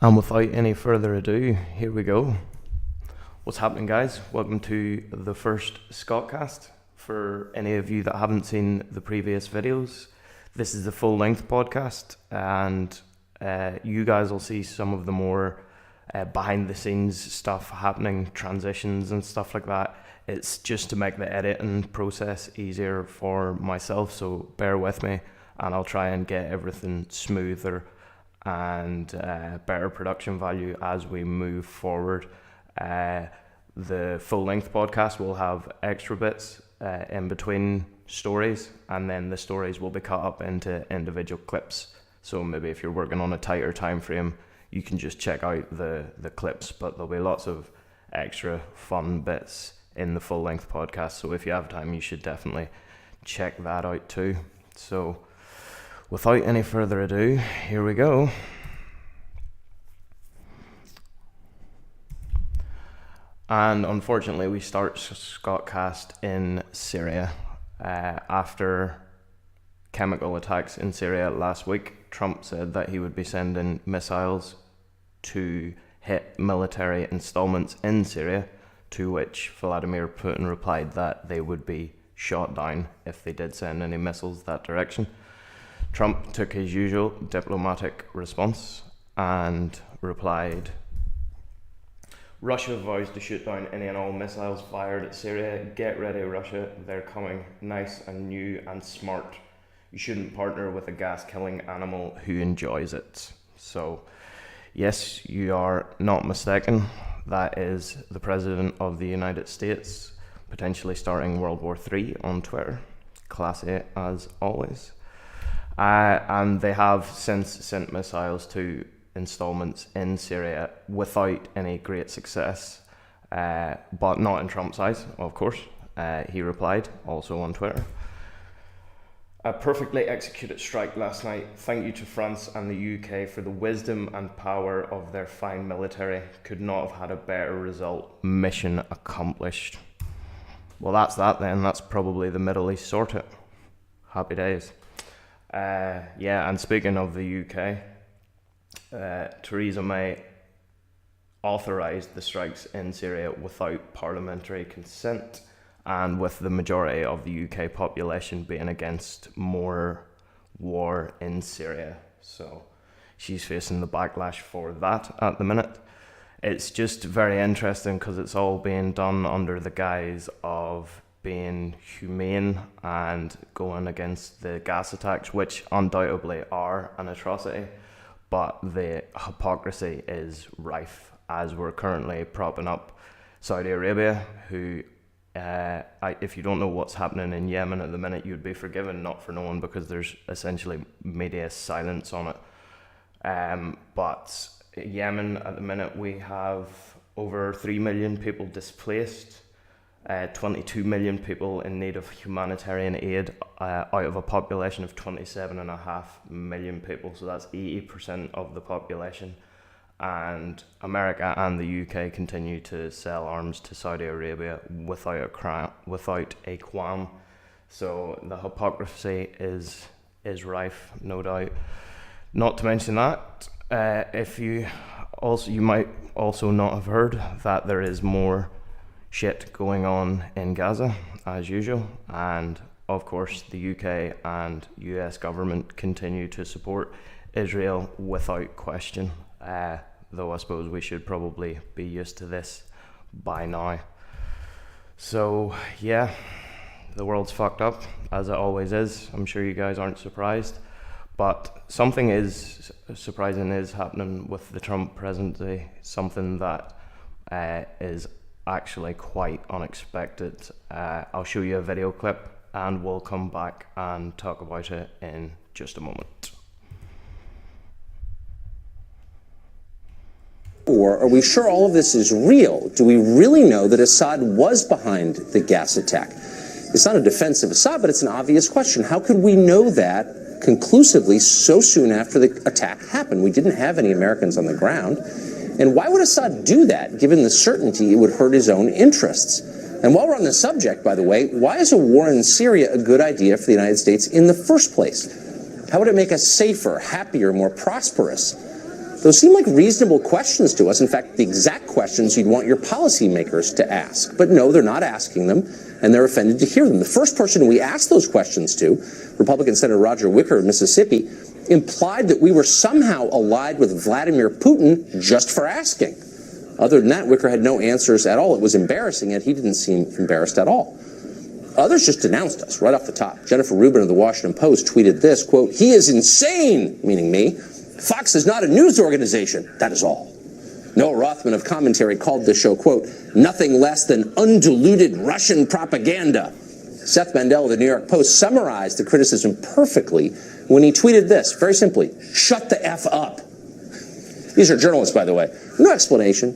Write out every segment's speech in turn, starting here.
And without any further ado, here we go. What's happening, guys? Welcome to the first ScottCast. For any of you that haven't seen the previous videos, this is the full-length podcast, and you guys will see some of the more behind-the-scenes stuff happening, transitions and stuff like that. It's just to make the editing process easier for myself, so bear with me, and I'll try and get everything smoother and better production value as we move forward. The full-length podcast will have extra bits in between stories, and then the stories will be cut up into individual clips. So maybe if you're working on a tighter time frame, you can just check out the clips, but there'll be lots of extra fun bits in the full-length podcast. So if you have time, you should definitely check that out too. So without any further ado, here we go. And unfortunately, we start ScottCast in Syria. After chemical attacks in Syria last week, Trump said that he would be sending missiles to hit military installments in Syria, to which Vladimir Putin replied that they would be shot down if they did send any missiles that direction. Trump took his usual diplomatic response and replied, "Russia vows to shoot down any and all missiles fired at Syria. Get ready, Russia. They're coming. Nice and new and smart. You shouldn't partner with a gas-killing animal who enjoys it." So, yes, you are not mistaken. That is the President of the United States, potentially starting World War III on Twitter. Classy as always. And they have since sent missiles to installments in Syria without any great success, but not in Trump's eyes, of course. He replied, also on Twitter, "A perfectly executed strike last night. Thank you to France and the UK for the wisdom and power of their fine military. Could not have had a better result. Mission accomplished." Well, that's that then. That's probably the Middle East sorted. Happy days. And speaking of the UK, Theresa May authorised the strikes in Syria without parliamentary consent, and with the majority of the UK population being against more war in Syria. So she's facing the backlash for that at the minute. It's just very interesting because it's all being done under the guise of being humane and going against the gas attacks, which undoubtedly are an atrocity. But the hypocrisy is rife as we're currently propping up Saudi Arabia, who, if you don't know what's happening in Yemen at the minute, you'd be forgiven not for knowing, because there's essentially media silence on it. But Yemen at the minute, we have over 3 million people displaced, 22 million people in need of humanitarian aid, out of a population of 27.5 million people. So that's 80% of the population. And America and the UK continue to sell arms to Saudi Arabia without a qualm. So the hypocrisy is rife, no doubt. Not to mention that, you might also not have heard that there is more shit going on in Gaza as usual, and of course the UK and US government continue to support Israel without question, though I suppose we should probably be used to this by now. So yeah, the world's fucked up, as it always is. I'm sure you guys aren't surprised, but something is surprising is happening with the Trump presidency, something that is actually quite unexpected. I'll show you a video clip and we'll come back and talk about it in just a moment. Or are we sure all of this is real? Do we really know that Assad was behind the gas attack? It's not a defense of Assad, but it's an obvious question. How could we know that conclusively so soon after the attack happened? We didn't have any Americans on the ground. And why would Assad do that, given the certainty it would hurt his own interests? And while we're on the subject, by the way, why is a war in Syria a good idea for the United States in the first place? How would it make us safer, happier, more prosperous? Those seem like reasonable questions to us. In fact, the exact questions you'd want your policymakers to ask. But no, they're not asking them, and they're offended to hear them. The first person we asked those questions to, Republican Senator Roger Wicker of Mississippi, implied that we were somehow allied with Vladimir Putin just for asking. Other than that, Wicker had no answers at all. It was embarrassing, yet he didn't seem embarrassed at all. Others just denounced us right off the top. Jennifer Rubin of the Washington Post tweeted this, quote, "He is insane," meaning me. "Fox is not a news organization. That is all." Noah Rothman of Commentary called this show, quote, "nothing less than undiluted Russian propaganda." Seth Mandel of the New York Post summarized the criticism perfectly when he tweeted this, very simply, "Shut the F up." These are journalists, by the way. No explanation.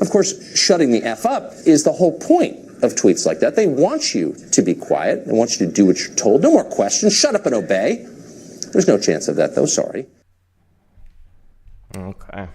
Of course, shutting the F up is the whole point of tweets like that. They want you to be quiet. They want you to do what you're told. No more questions. Shut up and obey. There's no chance of that, though. Sorry. Okay.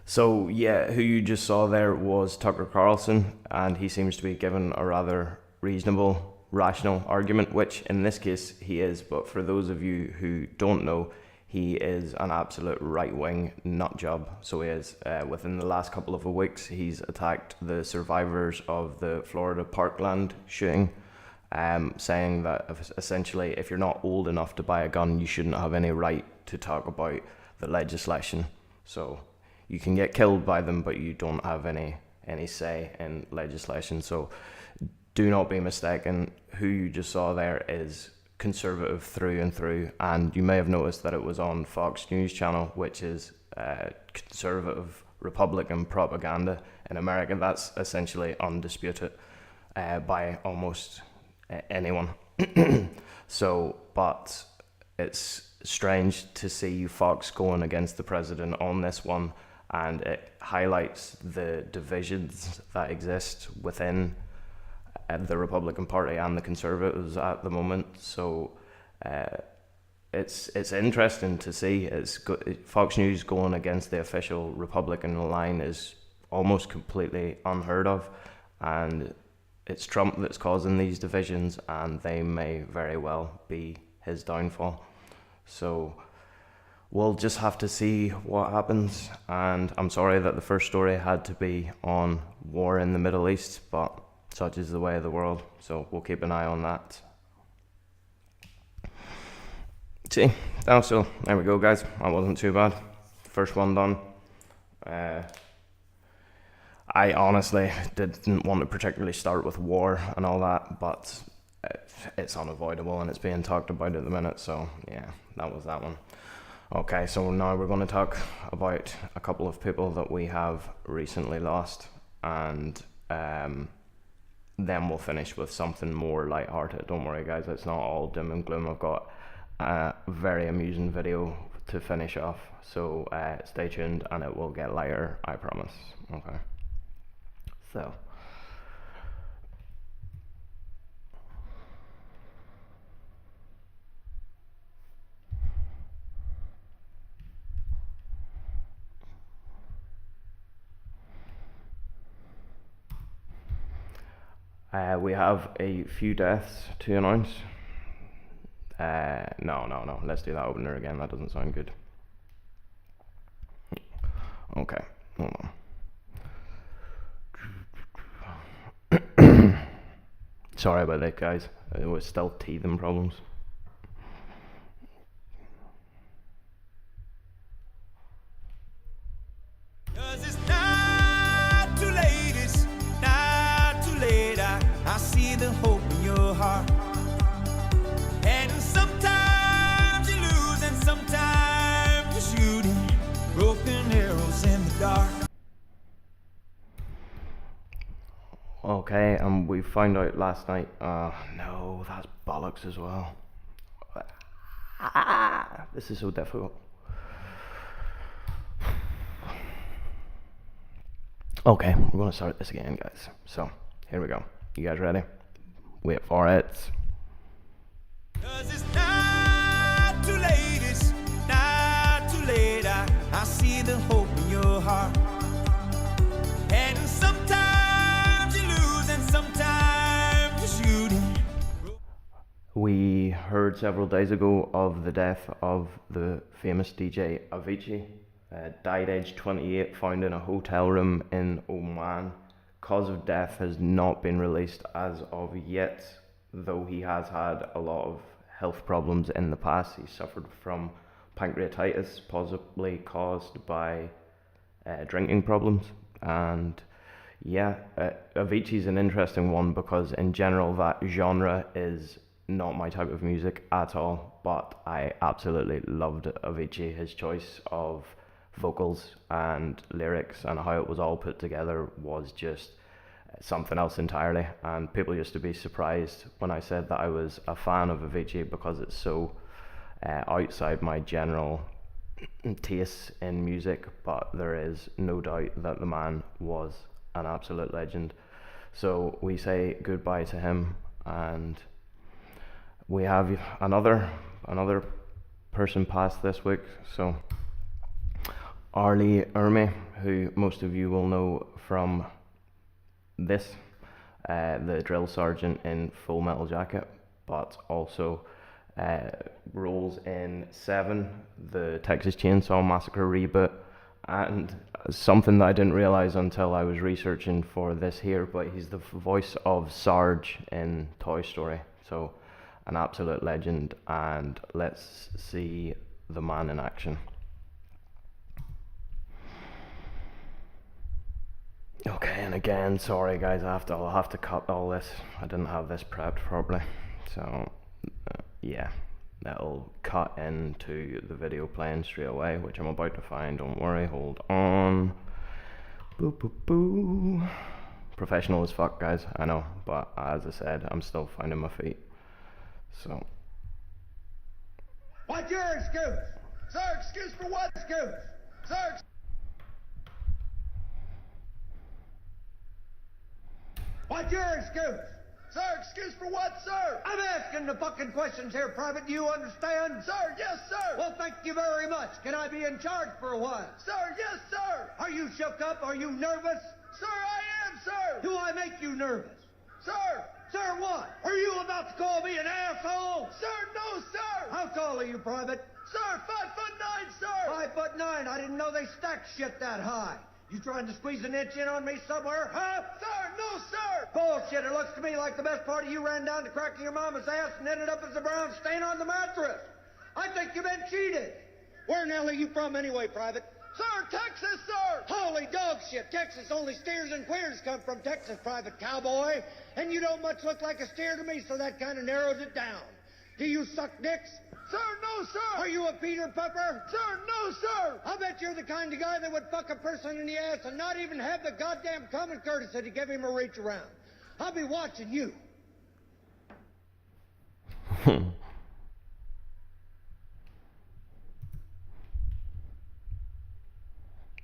So, yeah, who you just saw there was Tucker Carlson, and he seems to be given a rather reasonable, rational argument, which in this case he is. But for those of you who don't know, he is an absolute right-wing nutjob. So he is. Within the last couple of weeks, he's attacked the survivors of the Florida Parkland shooting, saying that essentially if you're not old enough to buy a gun, you shouldn't have any right to talk about the legislation. So you can get killed by them, but you don't have any say in legislation. So do not be mistaken. Who you just saw there is conservative through and through, and you may have noticed that it was on Fox News channel, which is conservative Republican propaganda in America. That's essentially undisputed by almost anyone. So, but it's strange to see Fox going against the president on this one, and it highlights the divisions that exist within the Republican Party and the Conservatives at the moment. So it's interesting to see. Fox News going against the official Republican line is almost completely unheard of, and it's Trump that's causing these divisions, and they may very well be his downfall. So we'll just have to see what happens, and I'm sorry that the first story had to be on war in the Middle East, but such is the way of the world, so we'll keep an eye on that. See, so there we go, guys. That wasn't too bad. First one done. I honestly didn't want to particularly start with war and all that, but it's unavoidable and it's being talked about at the minute, so yeah, that was that one. Okay, so now we're going to talk about a couple of people that we have recently lost, and then we'll finish with something more lighthearted. Don't worry, guys, it's not all doom and gloom. I've got a very amusing video to finish off, so stay tuned and it will get lighter, I promise. Okay, so we have a few deaths to announce. No, let's do that opener again. That doesn't sound good. Okay, hold on. Sorry about that, guys. It was still teething problems. I see the hope in your heart, and sometimes you lose and sometimes you're shooting broken arrows in the dark. Okay, and we found out last night, no, that's bollocks as well. This is so difficult. Okay, we're going to start this again, guys. So, here we go. You guys ready? Wait for it. 'Cause it's not too late, it's not too late. I see the hope in your heart, and sometimes you lose and sometimes you're shooting. We heard several days ago of the death of the famous DJ Avicii. Died aged 28, found in a hotel room in Oman. Cause of death has not been released as of yet, though he has had a lot of health problems in the past. He suffered from pancreatitis, possibly caused by drinking problems. And yeah, Avicii's an interesting one because in general that genre is not my type of music at all, but I absolutely loved Avicii. His choice of vocals and lyrics and how it was all put together was just something else entirely, and people used to be surprised when I said that I was a fan of Avicii because it's so outside my general tastes in music, but there is no doubt that the man was an absolute legend. So we say goodbye to him, and we have another person passed this week. So Ermey, who most of you will know from this, the drill sergeant in Full Metal Jacket, but also roles in Seven, the Texas Chainsaw Massacre reboot, and something that I didn't realize until I was researching for this here, but he's the voice of Sarge in Toy Story. So an absolute legend, and let's see the man in action. Okay, and again, sorry guys, I'll have to cut all this. I didn't have this prepped properly, so yeah, that'll cut into the video playing straight away, which I'm about to find. Don't worry, hold on. Boo boo boo. Professional as fuck, guys, I know, but as I said, I'm still finding my feet. So. What's your excuse? Sir, excuse for what excuse? Sir. What's your excuse? Sir, excuse for what, sir? I'm asking the fucking questions here, Private. Do you understand? Sir, yes, sir. Well, thank you very much. Can I be in charge for a while? Sir, yes, sir. Are you shook up? Are you nervous? Sir, I am, sir. Do I make you nervous? Sir. Sir, what? Are you about to call me an asshole? Sir, no, sir. How tall are you, Private? Sir, 5'9", sir. 5'9". I didn't know they stacked shit that high. You trying to squeeze an inch in on me somewhere, huh? Sir, no, sir! Bullshit, it looks to me like the best part of you ran down to cracking your mama's ass and ended up as a brown stain on the mattress. I think you've been cheated. Where in the hell are you from anyway, Private? Sir, Texas, sir! Holy dog shit, Texas, only steers and queers come from Texas, Private Cowboy. And you don't much look like a steer to me, so that kind of narrows it down. Do you suck dicks? Sir, no, sir! Are you a Peter Pupper? Sir, no, sir! I'll bet you're the kind of guy that would fuck a person in the ass and not even have the goddamn common courtesy to give him a reach around. I'll be watching you.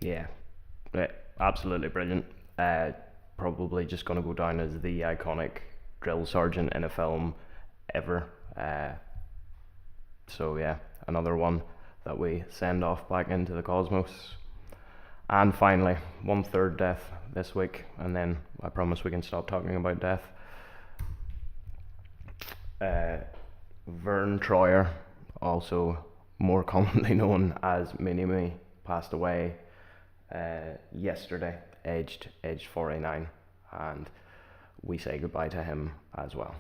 Yeah, absolutely brilliant. Probably just going to go down as the iconic drill sergeant in a film ever. So yeah, another one that we send off back into the cosmos. And finally, 1/3 death this week, and then I promise we can stop talking about death. Vern Troyer, also more commonly known as Mini-Me, passed away yesterday, aged 49, and we say goodbye to him as well.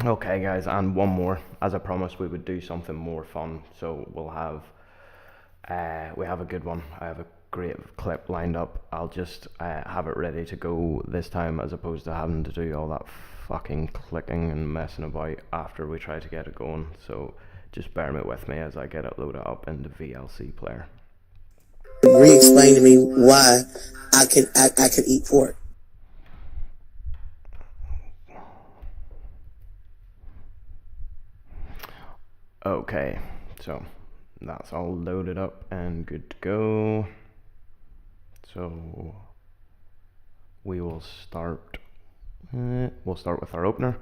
Okay guys, and one more. As I promised, we would do something more fun, so we'll have we have a good one. I have a great clip lined up. I'll just have it ready to go this time, as opposed to having to do all that fucking clicking and messing about after we try to get it going. So just bear with me as I get it loaded up into VLC player. Re-explain to me why I could eat pork. Okay, so that's all loaded up and good to go. So we will start. We'll start with our opener.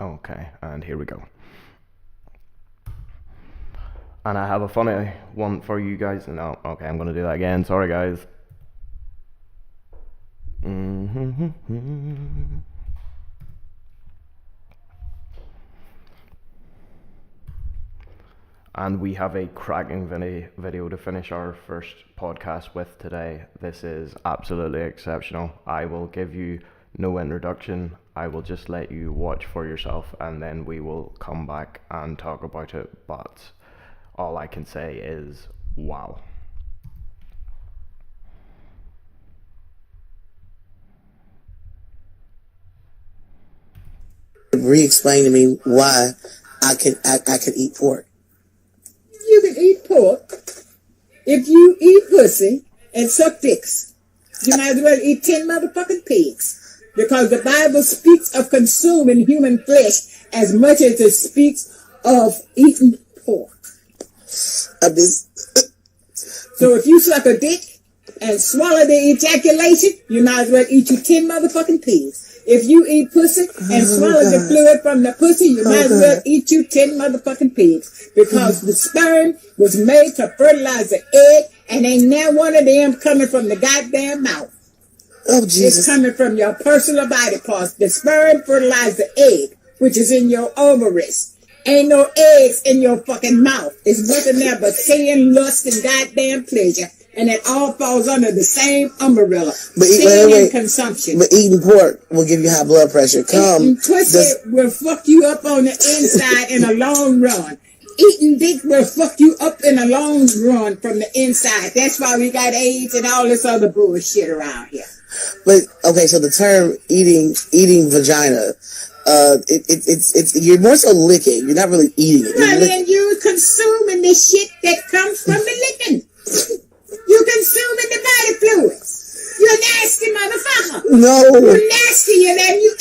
Okay, and here we go. And I have a funny one for you guys. No, okay, I'm gonna do that again. Sorry, guys. And we have a cracking video to finish our first podcast with today. This is absolutely exceptional. I will give you no introduction. I will just let you watch for yourself, and then we will come back and talk about it. But all I can say is, wow. Re-explain to me why I can eat pork. You can eat pork if you eat pussy and suck dicks. You might as well eat 10 motherfucking pigs. Because the Bible speaks of consuming human flesh as much as it speaks of eating pork. So if you suck a dick and swallow the ejaculation, you might as well eat you 10 motherfucking pigs. If you eat pussy and swallow the fluid from the pussy, you might as well eat you 10 motherfucking pigs. Because the sperm was made to fertilize the egg, and ain't now one of them coming from the goddamn mouth. Oh, Jesus. It's coming from your personal body parts. The sperm fertilizes the egg, which is in your ovaries. Ain't no eggs in your fucking mouth. It's nothing there but sin, lust, and goddamn pleasure. And it all falls under the same umbrella. Sin and consumption. But eating pork will give you high blood pressure. Eating pussy will fuck you up on the inside in a long run. Eating dick will fuck you up in a long run from the inside. That's why we got AIDS and all this other bullshit around here. But okay, so the term eating vagina, it's you're more so licking. You're not really eating it. Well, then you're consuming the shit that comes from the licking. You're consuming the body fluids. You're a nasty motherfucker. No. You're nasty, and then you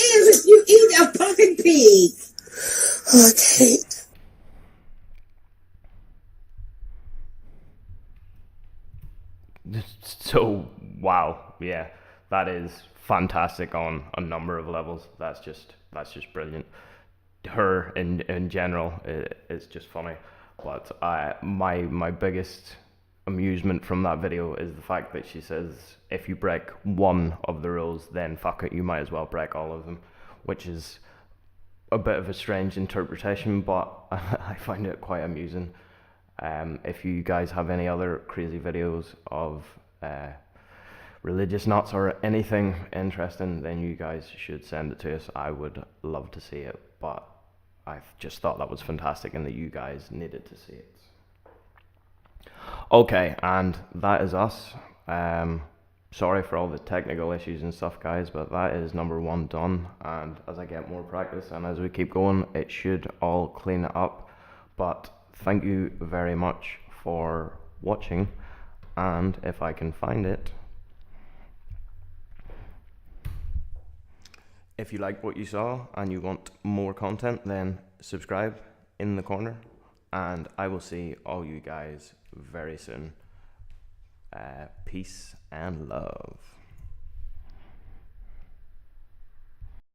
eat a fucking pig. Okay. So, wow, yeah, that is fantastic on a number of levels. That's just brilliant. Her in general is just funny, but my biggest amusement from that video is the fact that she says if you break one of the rules, then fuck it, you might as well break all of them, which is a bit of a strange interpretation, but I find it quite amusing. If you guys have any other crazy videos of religious nuts or anything interesting, then you guys should send it to us. I would love to see it, but I just thought that was fantastic and that you guys needed to see it. Okay, and that is us. Sorry for all the technical issues and stuff, guys, but that is number 1 done, and as I get more practice and as we keep going, it should all clean up. But thank you very much for watching, and if I can find it, if you like what you saw and you want more content, then subscribe in the corner, and I will see all you guys very soon. Peace and love.